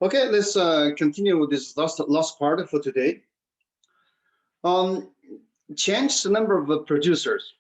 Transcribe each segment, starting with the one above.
Okay, let's continue with this last part for today. Change the number of producers.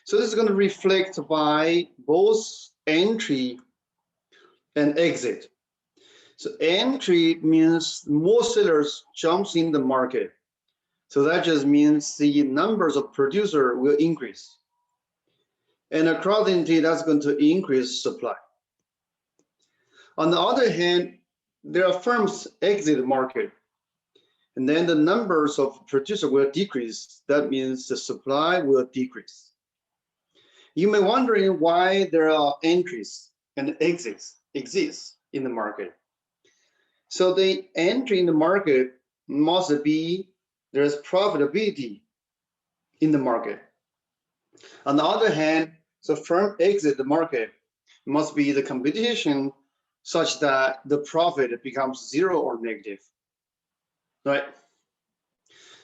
So this is going to reflect by both entry and exit. So entry means more sellers jumps in the market. So that just means the numbers of producer will increase. And accordingly, that's going to increase supply. On the other hand, there are firms exit the market, and then the numbers of producers will decrease. That means the supply will decrease. You may wondering why there are entries and exits exist in the market. So the entry in the market must be there's profitability in the market. On the other hand, so firm exit the market must be the competition such that the profit becomes zero or negative, right?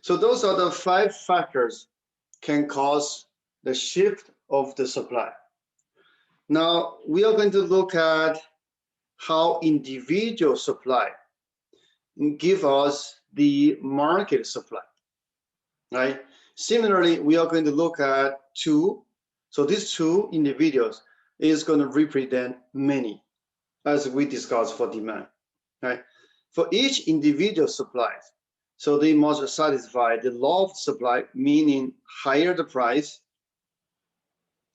So those are the 5 factors can cause the shift of the supply. Now we are going to look at how individual supply give us the market supply, right? Similarly, we are going to look at 2. So these 2 individuals is going to represent many, as we discussed for demand, right? For each individual supply, so they must satisfy the law of supply, meaning higher the price,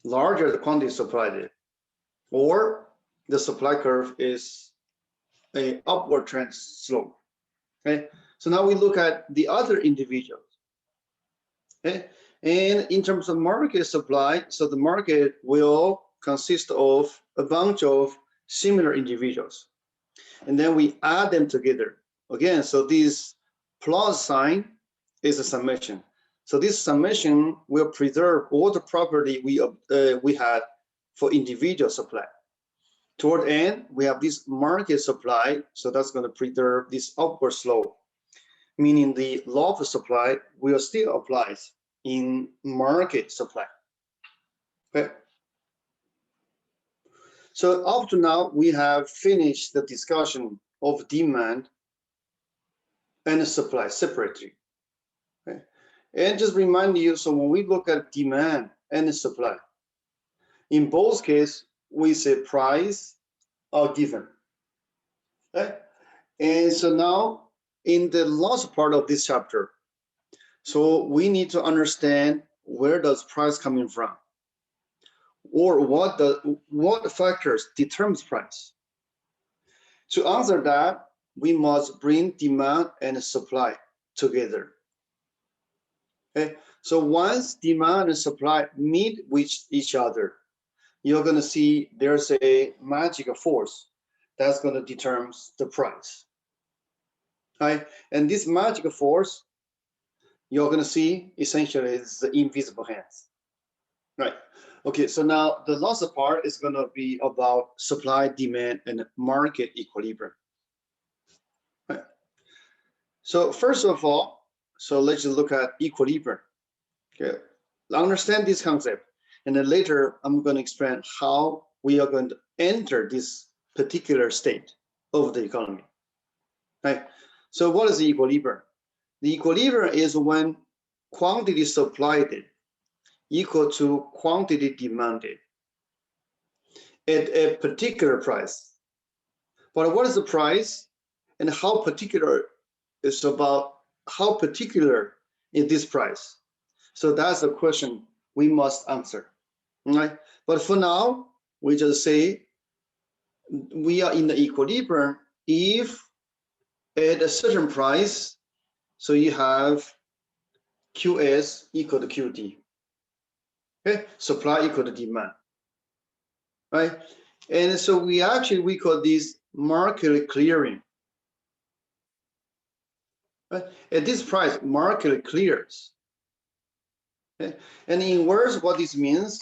larger the quantity supplied, or the supply curve is a upward trend slope. Okay, so now we look at the other individuals. Okay, and in terms of market supply, so the market will consist of a bunch of similar individuals, and then we add them together again. So this plus sign is a summation. So this summation will preserve all the property we had for individual supply. Toward the end, we have this market supply, so that's going to preserve this upward slope, meaning the law of supply will still apply in market supply. Okay. So up to now, we have finished the discussion of demand and supply separately. Okay. And just remind you, so when we look at demand and supply, in both cases, we say price are given. Okay. And so now in the last part of this chapter, so we need to understand where does price coming from, or what factors determines price. To answer that, we must bring demand and supply together. Okay, so once demand and supply meet with each other, you're going to see there's a magic force that's going to determine the price. Right, and this magic force you're going to see essentially is the invisible hands. Right. Okay, so now the last part is going to be about supply, demand, and market equilibrium. Right. So first of all, so let's just look at equilibrium. Okay, understand this concept, and then later I'm going to explain how we are going to enter this particular state of the economy. Right. So what is the equilibrium? The equilibrium is when quantity supplied equal to quantity demanded at a particular price. But what is the price, and how particular is about how particular is this price? So that's the question we must answer. Right? But for now, we just say we are in the equilibrium if at a certain price, so you have QS equal to QD. Okay, supply equal to demand, right? And so we call this market clearing. Right? At this price, market clears. Okay? And in words, what this means?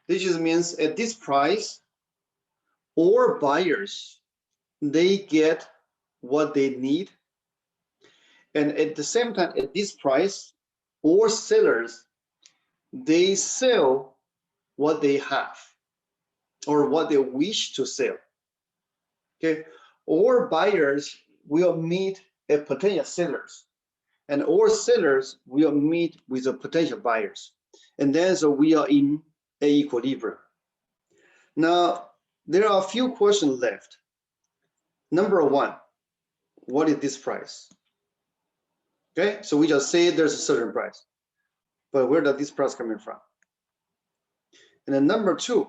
This just means at this price, all buyers, they get what they need. And at the same time, at this price, all sellers, they sell what they have or what they wish to sell. Okay, All buyers will meet a potential sellers, and all sellers will meet with the potential buyers. And then so we are in an equilibrium. Now, there are a few questions left. Number one, what is this price? Okay, so we just say there's a certain price, but where does this price coming from? And then number two,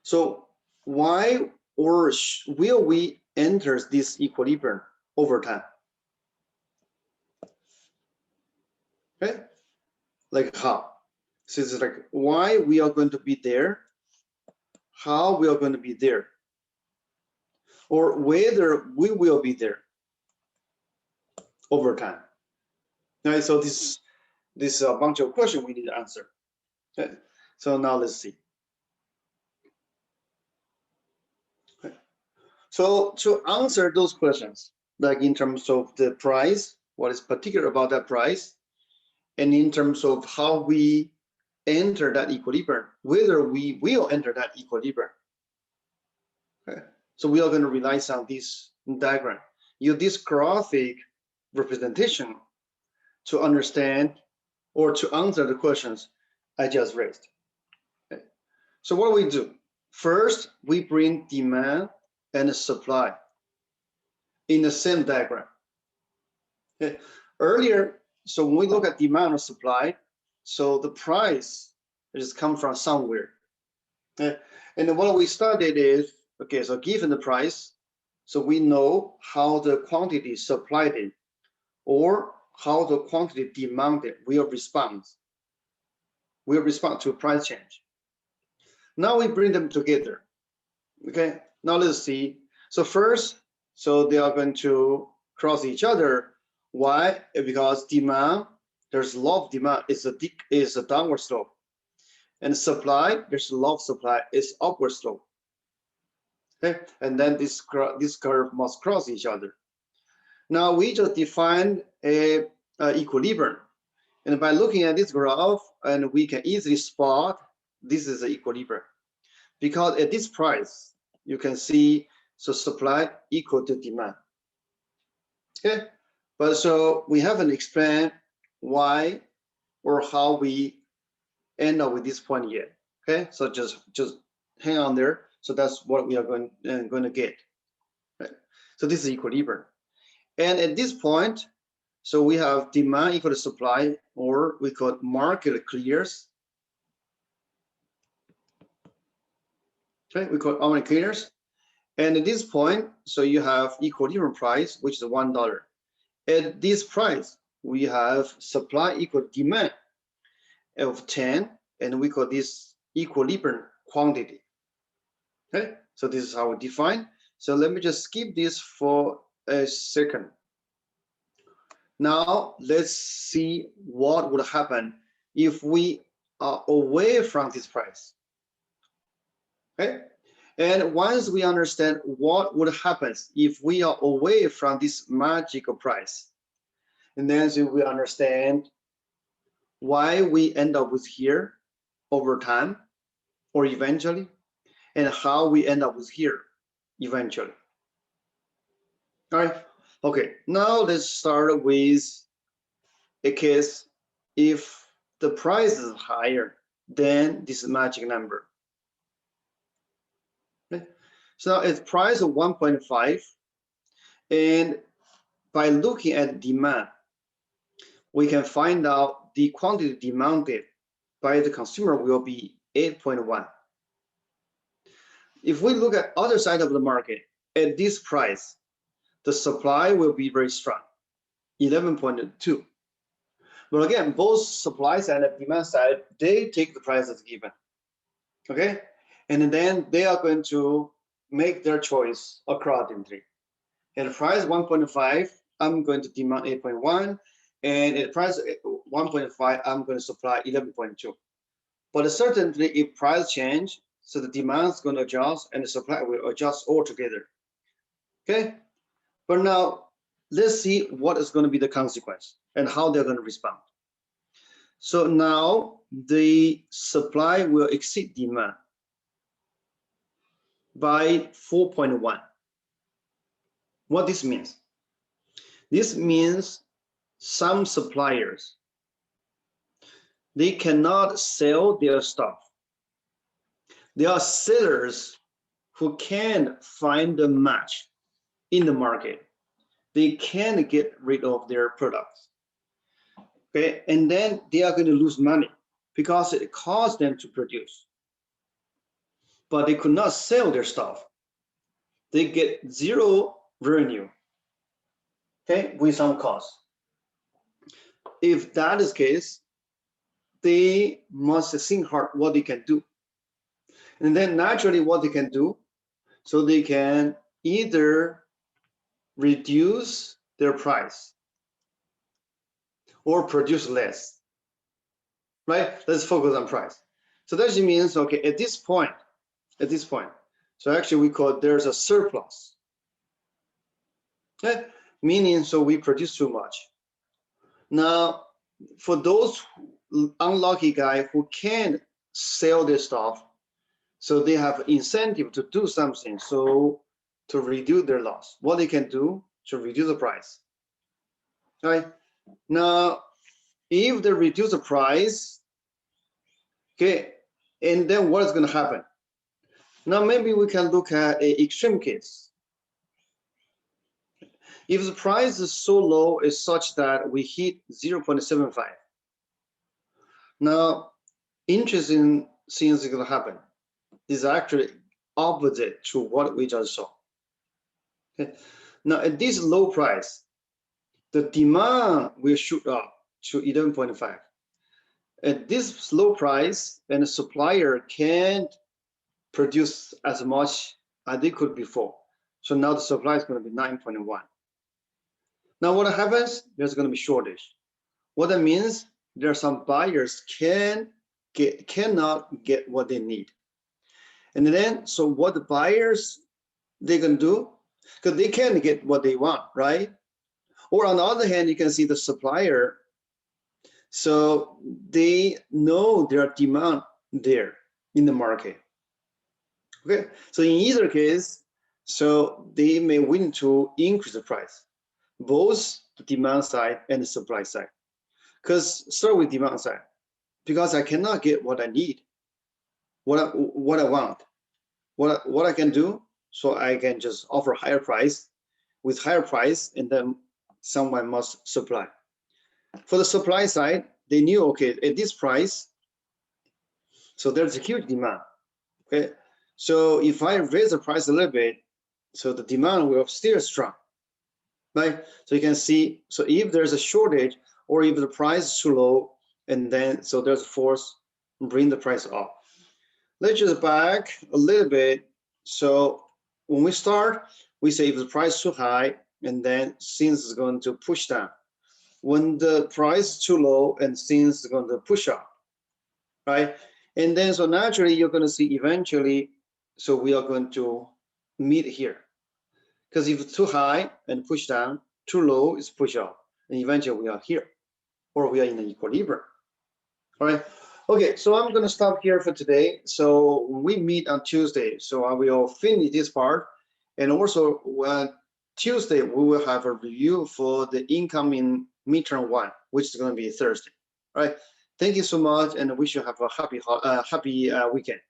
so why or will we enter this equilibrium over time? Okay, like how? So it's like why we are going to be there, how we are going to be there, or whether we will be there over time. Okay, so this is a bunch of questions we need to answer. Okay, so now let's see. Okay. So to answer those questions, like in terms of the price, what is particular about that price, and in terms of how we enter that equilibrium, whether we will enter that equilibrium. Okay. So we are going to rely on this diagram. Use this graphic representation to understand or to answer the questions I just raised. Okay. So what do we do? First, we bring demand and supply in the same diagram. Okay. Earlier, so when we look at demand or supply, so the price just come from somewhere. Okay. And what we studied is, okay, so given the price, so we know how the quantity supplied it or how the quantity demanded will respond to price change. Now we bring them together. Okay, now let's see. So first, so they are going to cross each other. Why? Because demand, there's a lot of demand, is a downward slope. And supply, there's a lot of supply, is upward slope. Okay, and then this curve must cross each other. Now we just defined a equilibrium, and by looking at this graph, and we can easily spot this is the equilibrium, because at this price you can see so supply equal to demand. Okay, but so we haven't explained why or how we end up with this point yet. Okay, so just hang on there. So that's what we are going to get. Right? So this is equilibrium. And at this point, so we have demand equal to supply, or we call market clears. Okay, we call market clears. And at this point, so you have equilibrium price, which is $1. At this price, we have supply equal to demand of 10, and we call this equilibrium quantity. Okay, so this is how we define. So let me just skip this for a second. Now let's see what would happen if we are away from this price. Okay, and once we understand what would happen if we are away from this magical price, and then so we understand why we end up with here over time or eventually, and how we end up with here eventually. All right, okay, now let's start with a case if the price is higher than this magic number. Okay, so it's price of 1.5, and by looking at demand, we can find out the quantity demanded by the consumer will be 8.1. If we look at other side of the market, at this price, the supply will be very strong, 11.2. But again, both supply side and demand side, they take the price as given. Okay, and then they are going to make their choice accordingly. At price 1.5, I'm going to demand 8.1, and at price 1.5, I'm going to supply 11.2. But certainly, if price change, so the demand is going to adjust and the supply will adjust altogether. Okay, but now let's see what is going to be the consequence and how they're going to respond. So now the supply will exceed demand by 4.1. What this means? This means some suppliers, they cannot sell their stuff. There are sellers who can find a match in the market. They can get rid of their products. Okay, and then they are going to lose money because it costs them to produce. But they could not sell their stuff. They get zero revenue, okay, with some cost. If that is the case, they must think hard what they can do. And then naturally what they can do, so they can either reduce their price or produce less, right? Let's focus on price. So that means, okay, at this point, so actually we call there's a surplus, okay? Meaning, so we produce too much. Now, for those unlucky guys who can't sell their stuff, so they have incentive to do something, so to reduce their loss. What they can do to reduce the price, right? Now, if they reduce the price, okay, and then what is going to happen? Now, maybe we can look at an extreme case. If the price is so low, is such that we hit 0.75. Now, interesting things are going to happen. This is actually opposite to what we just saw. Okay. Now, at this low price, the demand will shoot up to 11.5. At this low price, and the supplier can't produce as much as they could before. So now the supply is going to be 9.1. Now what happens? There's going to be shortage. What that means, there are some buyers cannot get what they need. And then, so what the buyers, they can do, because they can get what they want, right? Or on the other hand, you can see the supplier, so they know there are demand there in the market. Okay, so in either case, so they may win to increase the price, both the demand side and the supply side. Because start with demand side, because I cannot get what I need, what I want, what I can do, so I can just offer higher price, with higher price, and then someone must supply. For the supply side, they knew, okay, at this price, so there's a huge demand. Okay, so if I raise the price a little bit, so the demand will still strong, right? So you can see, so if there's a shortage or if the price is too low, and then so there's a force bring the price up. Let's just back a little bit. So when we start, we say if the price is too high, and then since it's going to push down. When the price is too low, and since it's going to push up, right? And then so naturally you're going to see eventually, so we are going to meet here. Because if it's too high and push down, too low is push up, and eventually we are here, or we are in an equilibrium. All right. Okay, so I'm going to stop here for today. So we meet on Tuesday. So I will finish this part, and also Tuesday we will have a review for the incoming midterm one, which is going to be Thursday. All right. Thank you so much, and I wish you have a happy weekend.